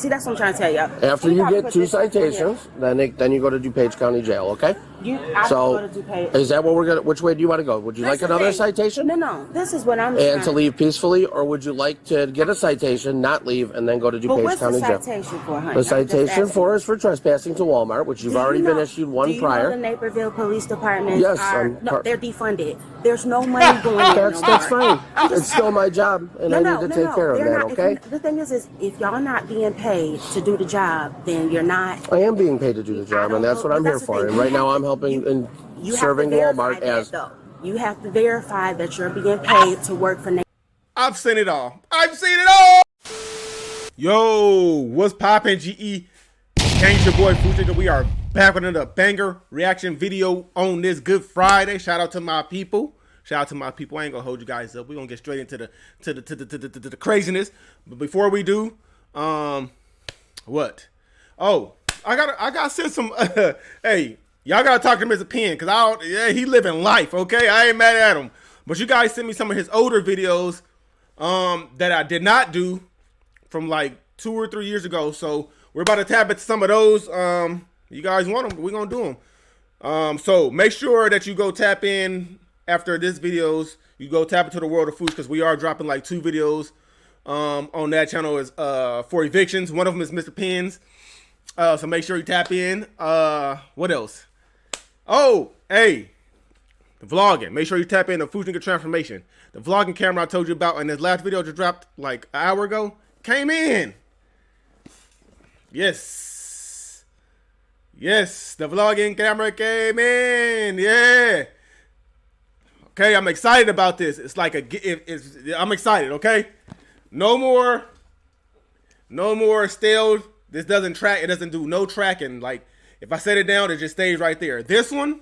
See, that's what I'm trying to tell you. After you get 2 citations, then you go to DuPage County Jail, okay? Go to DuPage. Is that what we're gonna? Which way do you want to go? Would you like another citation? No. This is what I'm. And to leave peacefully, or would you like to get a citation, not leave, and then go to DuPage County Jail? What's the citation for, honey? The citation for is for trespassing to Walmart, which you've already been issued one prior. Do you know the Naperville Police Department? Yes, they're defunded. There's no money going in. That's fine. It's still my job, and I need to take care of that. Okay. The thing is if y'all not being paid to do the job, then you're not. I am being paid to do the job, and that's what I'm here for. And right now, I'm helping and serving Walmart as. You have to verify that you're being paid to work for. I've seen it all. Yo, what's poppin', GE? Thanks your boy Fujika. We are back with another banger reaction video on this Good Friday. Shout out to my people. I ain't gonna hold you guys up. We're gonna get straight into the craziness. But before we do, what? Oh, I gotta send some. Hey, y'all gotta talk to Mr. Penn, cause he living life. Okay, I ain't mad at him. But you guys sent me some of his older videos, that I did not do from like 2 or 3 years ago. So we're about to tap into some of those. You guys want them? We're gonna do them. So make sure that you go tap in after this videos. You go tap into the World of Foods, because we are dropping like 2 videos on that channel is for evictions. One of them is Mr. Penn's. So make sure you tap in. What else? Oh, hey, the vlogging. Make sure you tap in the Fujika Transformation. The vlogging camera I told you about in this last video just dropped like an hour ago. Came in. Yes, the vlogging camera came in. Yeah. Okay, I'm excited about this. It's like I'm excited. Okay, no more stale. This doesn't track. It doesn't do no tracking. Like if I set it down, it just stays right there. This one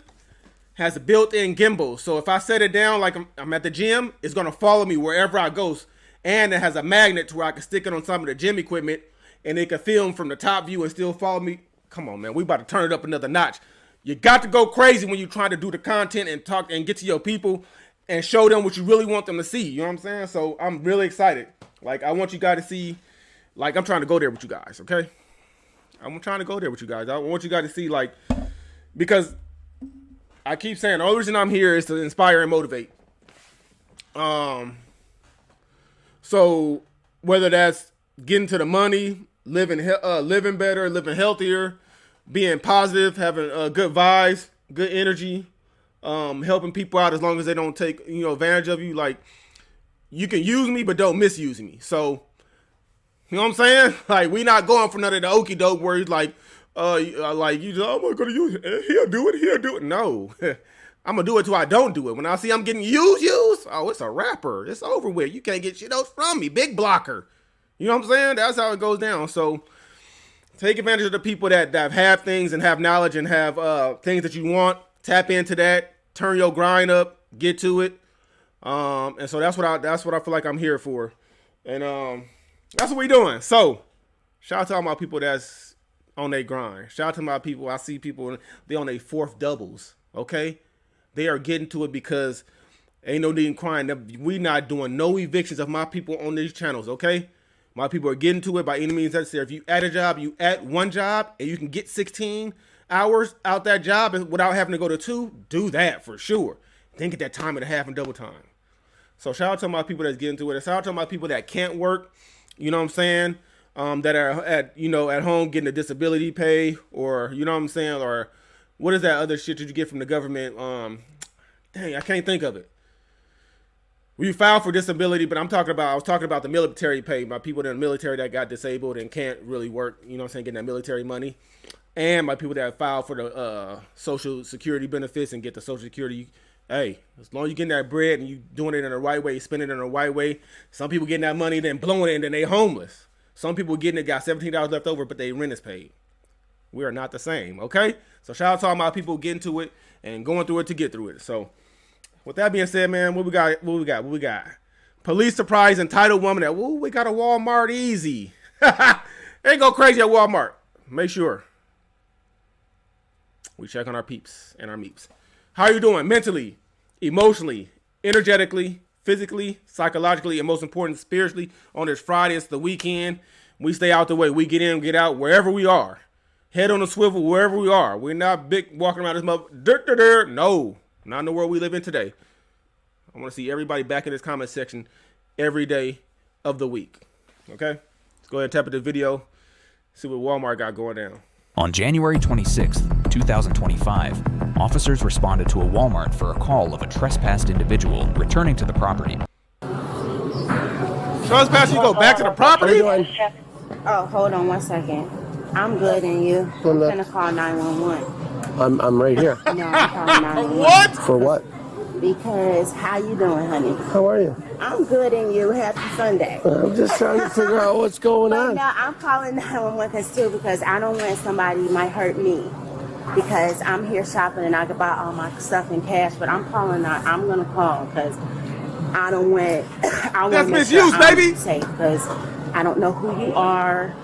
has a built-in gimbal, so if I set it down like I'm at the gym, it's gonna follow me wherever I go. And it has a magnet to where I can stick it on some of the gym equipment, and it can film from the top view and still follow me. Come on, man, we about to turn it up another notch. You got to go crazy when you're trying to do the content and talk and get to your people and show them what you really want them to see. You know what I'm saying? So I'm really excited. Like I want you guys to see. Like I'm trying to go there with you guys. Okay. I'm trying to go there with you guys. I want you guys to see, like, because I keep saying the only reason I'm here is to inspire and motivate. So whether that's getting to the money, living better, living healthier, being positive, having good vibes, good energy, helping people out as long as they don't take advantage of you. Like you can use me, but don't misuse me. So. You know what I'm saying? Like, we not going for none of the okie doke where he's like, you just, I'm not gonna use it. He'll do it. No. I'm gonna do it till I don't do it. When I see I'm getting used, oh, it's a rapper. It's over with. You can't get shit else from me. Big blocker. You know what I'm saying? That's how it goes down. So take advantage of the people that have things and have knowledge and have things that you want. Tap into that. Turn your grind up. Get to it. And so that's what I feel like I'm here for. And that's what we doing. So, shout out to all my people that's on their grind. Shout out to my people. I see people, they on their 4th doubles, okay? They are getting to it because ain't no need in crying. We not doing no evictions of my people on these channels, okay? My people are getting to it by any means necessary. If you at a job, you at one job, and you can get 16 hours out that job without having to go to 2, do that for sure. Then get that time and a half and double time. So, shout out to my people that's getting to it. And shout out to my people that can't work. You know what I'm saying? That are at home getting a disability pay, or you know what I'm saying, or what is that other shit that you get from the government? Dang, I can't think of it. We filed for disability, but I was talking about the military pay. My people in the military that got disabled and can't really work. You know what I'm saying? Getting that military money, and my people that filed for the Social Security benefits and get the Social Security. Hey, as long as you're getting that bread and you doing it in the right way, spending it in the right way. Some people getting that money, then blowing it, and then they homeless. Some people getting it, got $17 left over, but they rent is paid. We are not the same, okay? So shout out to all my people getting to it and going through it to get through it. So with that being said, man, what we got? Police surprise entitled woman at, we got a Walmart easy. They go crazy at Walmart. Make sure we check on our peeps and our meeps. How are you doing mentally, emotionally, energetically, physically, psychologically, and most important, spiritually on this Friday? It's the weekend. We stay out the way. We get in, get out, wherever we are. Head on a swivel, wherever we are. We're not big walking around this mother. No, not in the world we live in today. I want to see everybody back in this comment section every day of the week. Okay? Let's go ahead and tap at the video, see what Walmart got going down. On January 26th, 2025, officers responded to a Walmart for a call of a trespassed individual returning to the property. Trespass, you go back to the property? Oh, hold on 1 second. I'm good, and you? I'm gonna call 911. I'm right here. No, I'm calling 911. What? For what? Because how you doing, honey? How are you? I'm good, and you? Happy Sunday. I'm just trying to figure out what's going on. No, I'm calling 911 because I don't want somebody might hurt me. Because I'm here shopping and I can buy all my stuff in cash, but I'm calling. I'm gonna call because I don't want. I want That's misuse, baby. Safe because I don't know who you are.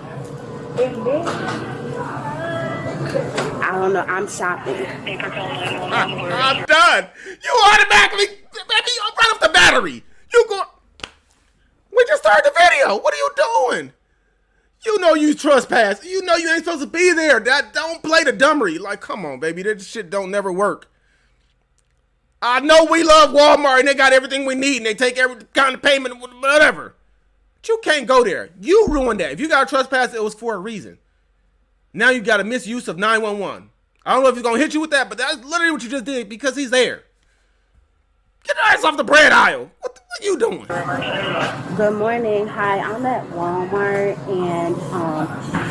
I don't know. I'm shopping. I'm done. You automatically, baby, you right off the battery. You go. We just started the video. What are you doing? You know you trespass. You know you ain't supposed to be there. Don't play the dummery. Like, come on, baby. This shit don't never work. I know we love Walmart and they got everything we need and they take every kind of payment, whatever. But you can't go there. You ruined that. If you got a trespass, it was for a reason. Now you got a misuse of 911. I don't know if he's going to hit you with that, but that's literally what you just did because he's there. Get your ass off the bread aisle. What are you doing? Good morning. Hi, I'm at Walmart, and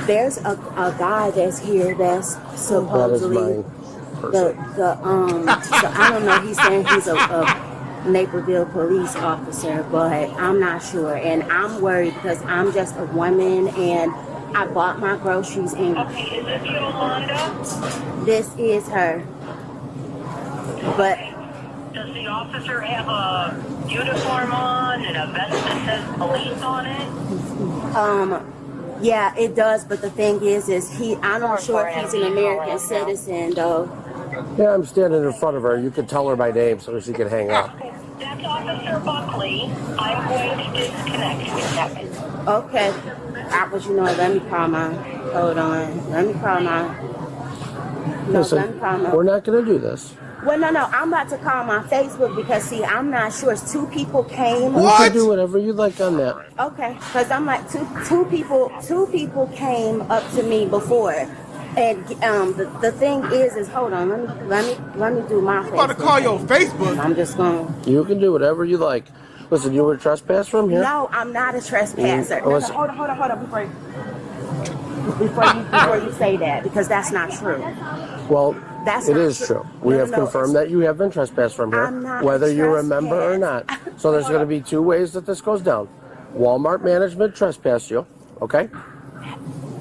there's a guy that's here that's supposedly That is my person. so I don't know. He's saying he's a Naperville police officer, but I'm not sure, and I'm worried because I'm just a woman and I bought my groceries in. Okay, is this Yolanda? This is her, but. Does the officer have a uniform on and a vest that says police on it? Yeah, it does, but the thing is I'm not sure if he's an American citizen, though. Yeah, I'm standing in front of her. You could tell her by name so she can hang up. Okay, that's Officer Buckley. I'm going to disconnect with that. Okay. Let me call my, hold on. Let me call my, Listen, we're not going to do this. Well, no, I'm about to call my Facebook because, see, I'm not sure. It's two people came. You can do whatever you like on that. Okay, because I'm like, two people came up to me before. And the thing is hold on, let me do my Facebook. I'm about to call your Facebook. I'm just going. You can do whatever you like. Listen, you were a trespasser from here? No, I'm not a trespasser. Oh, No, hold on before you say that, because that's not true. Well, That's it not is true. We have confirmed that you have been trespassed from here, I'm not whether you remember or not. trespassed. So there's going to be two ways that this goes down. Walmart management trespassed you, okay?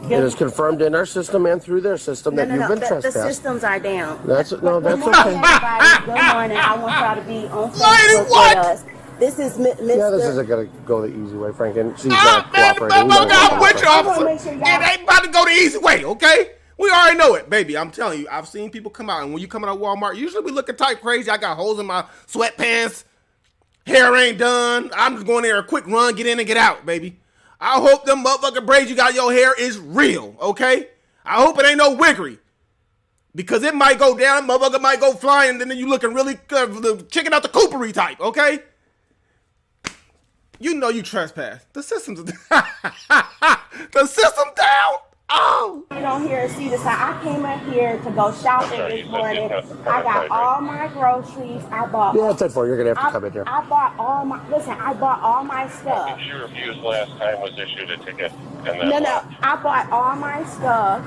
It is confirmed in our system and through their system that you've been The trespassed. systems are down. That's okay. Everybody, good morning. I want y'all to be on Facebook what? with us. This is Mr. Yeah, this isn't going to go the easy way, Frank. And she's Ah, not man, cooperating. We know I'm what's with you, going on. officer. make sure y'all- It ain't about to go the easy way, okay? We already know it, baby. I'm telling you, I've seen people come out, and when you come out of Walmart, usually we looking type crazy. I got holes in my sweatpants. Hair ain't done. I'm just going there a quick run, get in and get out, baby. I hope them motherfucking braids you got in your hair is real, okay? I hope it ain't no wiggery. Because it might go down, motherfucker might go flying, and then you looking really the chicken out the coopery type, okay? You know you trespass. The system's the system down. Oh. You don't hear see this. I came up here to go shopping this morning. I got all my groceries. I bought. Yeah, it's at 4. You're going to have to come in here. I bought all my. Listen, I bought all my stuff. She refused last time, was issued a ticket, and then No. I bought all my stuff,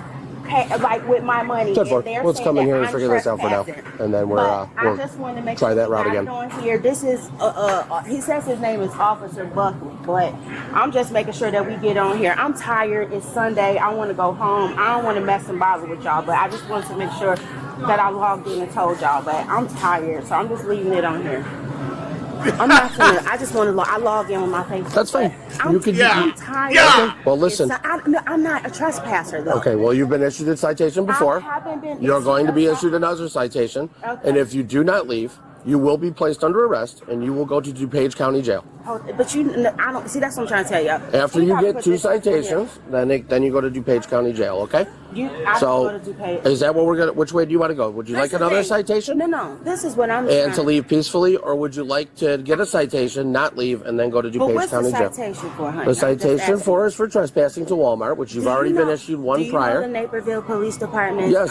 like with my money. It's at 4. and they're Let's saying come in that here and I'm figure this out for now. trespassing. And then But we'll I just wanted to make try sure that route you again. guys on here. This is he says his name is Officer Buckley, but I'm just making sure that we get on here. I'm tired. It's Sunday. I want to go home. I don't want to mess and bother with y'all, but I just want to make sure that I logged in and told y'all. But I'm tired, so I'm just leaving it on here. I'm not gonna. I just want to. I log in with my Facebook. That's fine. You can I'm do. tired. Yeah. Well, listen. I'm not a trespasser though. Okay, well, you've been issued a citation before. haven't been You're issued going to be a issued another citation. Okay. And if you do not leave, you will be placed under arrest and you will go to DuPage County Jail. But I don't see. That's what I'm trying to tell you. After you get 2 citations, then you go to DuPage County Jail. Okay. Go to DuPage. Is that what we're gonna? Which way do you want to go? Would you like another citation? No. This is what I'm. And to leave peacefully, or would you like to get a citation, not leave, and then go to DuPage County Jail? What's the citation for, honey? The citation is for trespassing to Walmart, which you've already been issued one prior. Do you know the Naperville Police Department? Yes,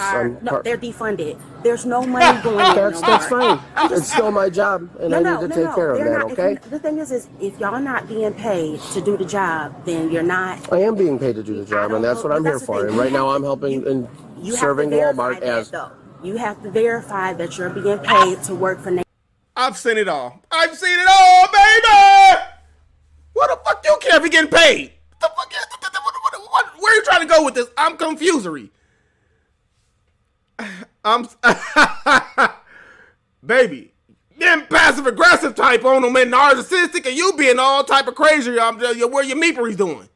they're defunded. There's no money going in. That's fine. It's still my job, and I need to take care of that. Okay. The thing is if y'all not being paid to do the job, then you're not. I am being paid to do the job, and that's what I'm here for. And right now, I'm helping and serving Walmart as. You have to verify that you're being paid to work for. I've seen it all. I've seen it all, baby. What the fuck you care if you're getting paid? What the fuck? Where are you trying to go with this? I'm confusory. Baby, being passive aggressive type on them and narcissistic, and you being all type of crazy. Where your meepery's doing.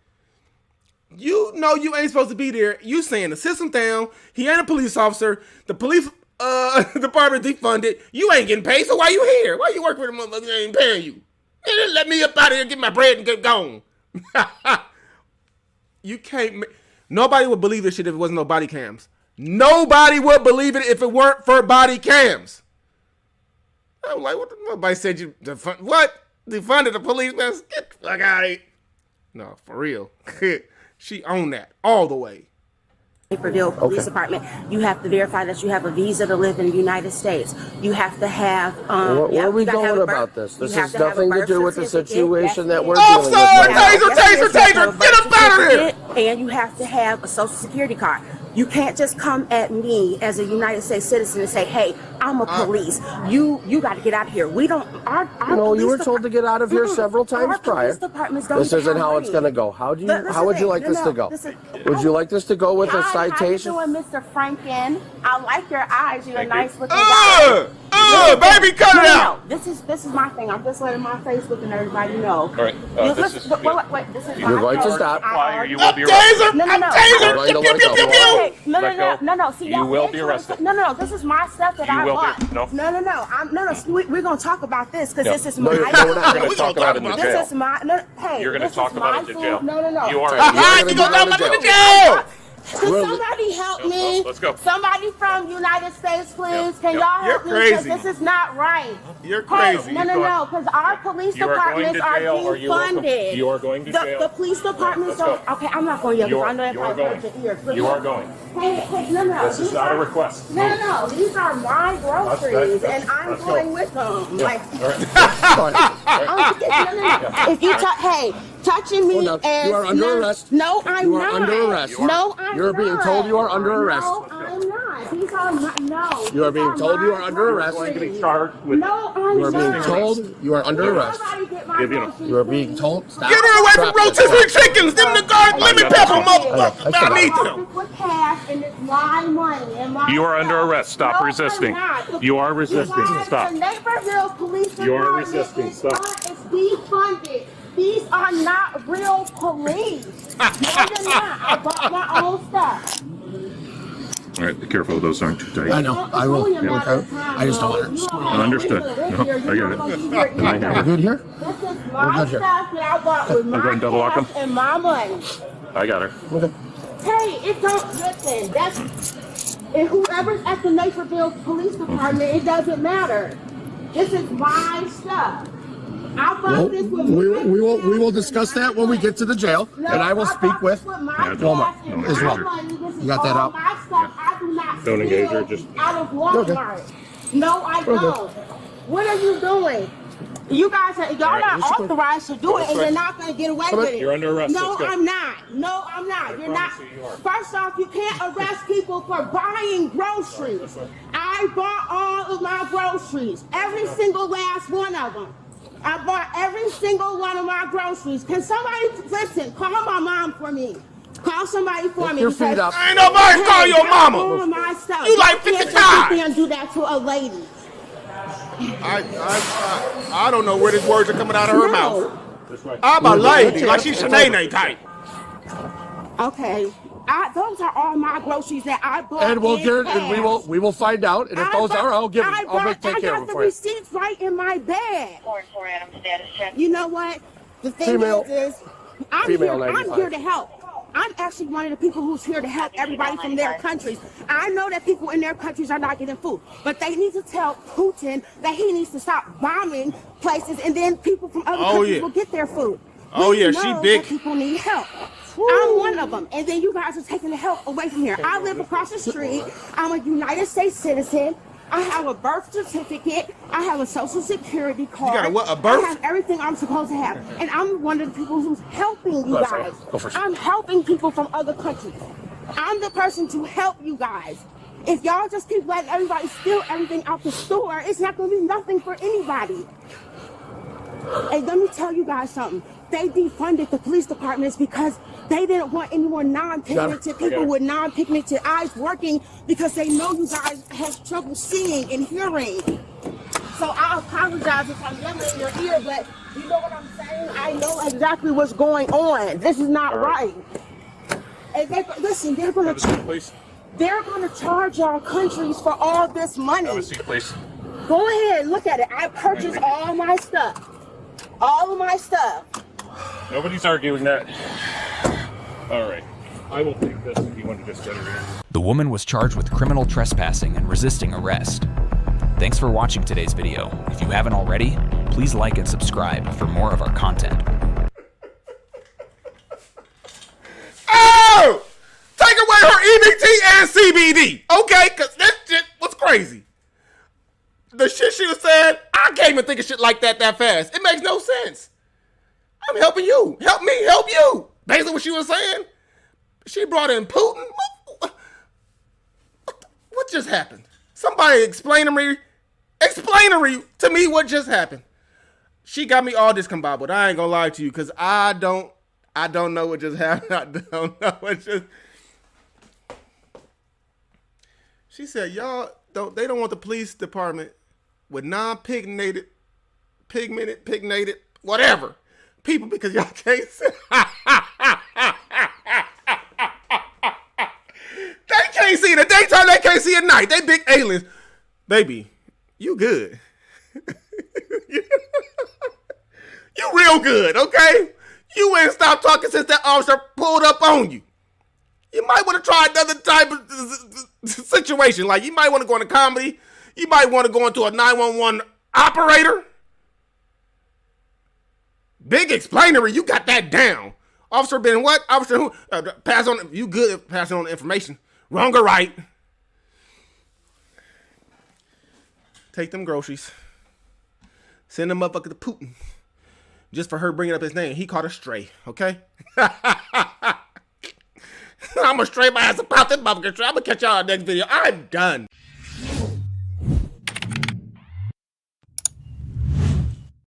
You know you ain't supposed to be there. You saying the system down. He ain't a police officer. The police department defunded. You ain't getting paid, so why you here? Why you working with a motherfucker that ain't paying you? Man, let me up out of here, get my bread and get gone. You can't. Nobody would believe this shit if it wasn't no body cams. Nobody would believe it if it weren't for body cams. I'm like, what? Nobody said you defund what? Defunded the police? Man, get the fuck out of here. No, for real. She owned that all the way. Naperville Police Department. You have to verify that you have a visa to live in the United States. You have to have. Where are we going about this? This has nothing to do with the situation that we're dealing with. Taser! Get up out of here! And you have to have a social security card. You can't just come at me as a United States citizen and say, "Hey, I'm a police." You got to get out of here. We don't. No, you were told to get out of here several times prior. This isn't how it's going to go. How would you like this to go? Would you like this to go with a citation? How you doing, Mr. Franken? I like your eyes. You're a nice looking guy. Baby, cut it out. This is my thing. I'm just letting my Facebook and everybody know. All right. Wait, this is You're going to stop. You will be arrested. No. See, you will be arrested. No. This is my stuff that I bought. No. We're gonna talk about this because this is my. We're going to talk about it in the jail. This is my. Hey, you're going to talk about it in the jail. No. You are. You going to talk about it in the jail. Can somebody help me? Let's go. Somebody from United States, please. Can y'all help me? You're crazy. This is not right. You're crazy. Hey, no. Because our police departments are defunded. You are going to jail. The police departments don't. Okay, I'm not going to yell. I know if I hurt your ears. You are going. Hey, no. This is not a request. No. These are my groceries, and I'm going with them. Like, if you touching me, you are under arrest. No, I'm not. You are under arrest. No, I'm not. You're being told you are under arrest. No, I'm not. These are no. You are being told you are under arrest. You're going to be charged with. No, I'm You are being told you are under arrest. You are being told. Stop. Get her away from rotisserie chickens. Them the guard lemon pepper, motherfucker. I need them. You are under arrest. Stop resisting. You are resisting. Stop. The Naperville Police You are Department resisting. Stop. is defunded. These are not real police. No, they're not. I bought my own stuff. All right, be careful. Those aren't too tight. I know. I will. I just don't want to. Understood. No, I get it. And I hear We're it. good here? This is my stuff that I bought with my going to double lock 'em? cash and my money. I got her. Okay. Hey, it don't listen. And whoever's at the Naperville Police Department, it doesn't matter. This is my stuff. I bought this with We will discuss that when we get to the jail, and I will speak with Walmart as well. You got that out? My stuff, I do not Don't engage her, steal just- out of Walmart. No, I don't. What are you doing? You guys are y'all not authorized to do it, and you're not going to get away with it. You're under arrest. No, Let's go. I'm not. No, I'm not. You're not. First off, you can't arrest people for buying groceries. I bought all of my groceries, every single last one of them. I bought every single one of my groceries. Can somebody listen? Call my mom for me. Call somebody for me. Your feet up. Ain't nobody call your mama. All of my stuff. You like can't 50 just sit times. there and do that to a lady. I don't know where these words are coming out of her mouth. I'm a lady, like she's Shanae type. Okay. Those are all my groceries that I bought. And we'll in get it, cash. and we will find out. And if those are, I'll give them. I'll take care of I them got the for you. receipts right in my bag. 4 Adam status check. You know what? The thing Female. is I'm Female here 95. to help. I'm actually one of the people who's here to help everybody from their countries. I know that people in their countries are not getting food, but they need to tell Putin that he needs to stop bombing places, and then people from other countries will get their food. She big. That people need help. I'm one of them, and then you guys are taking the help away from here. I live across the street. I'm a United States citizen. I have a birth certificate. I have a social security card. You got a what? A birth? I have everything I'm supposed to have. And I'm one of the people who's helping you Go for guys. it. Go for it. I'm helping people from other countries. I'm the person to help you guys. If y'all just keep letting everybody steal everything out the store, it's not going to be nothing for anybody. And let me tell you guys something. They defunded the police departments because they didn't want any more non-pigmented people with non-pigmented eyes working because they know you guys have trouble seeing and hearing. So I apologize if I'm yelling in your ear, but you know what I'm saying? I know exactly what's going on. This is not right. And listen, they're going to charge y'all countries for all this money. Please. Go ahead, look at it. I purchased all my stuff. All of my stuff. Nobody's arguing that. All right. I will take this if you want to just get it in. The woman was charged with criminal trespassing and resisting arrest. Thanks for watching today's video. If you haven't already, please like and subscribe for more of our content. Oh! Take away her EBT and CBD. Okay? Because that shit was crazy. The shit she was saying, I can't even think of shit like that fast. It makes no sense. I'm helping you. Help me help you. Basically what she was saying. She brought in Putin. What just happened? Somebody explain to me what just happened. She got me all discombobulated. I ain't gonna lie to you because I don't know what just happened. I don't know what just. She said, y'all they don't want the police department with non-pigmented, whatever people because y'all can't see. They can't see in the daytime. They can't see at night. They big aliens. Baby, you good. You real good, okay? You ain't stopped talking since that officer pulled up on you. You might want to try another type of situation. Like, you might want to go into comedy. You might want to go into a 911 operator. Big explainery. You got that down. Officer been what? Officer who? Pass on. You good at passing on the information. Wrong or right. Take them groceries. Send them motherfucker to Putin. Just for her bringing up his name. He caught a stray. Okay? I'm gonna stray my ass about this motherfucker. I'm gonna catch y'all in the next video. I'm done.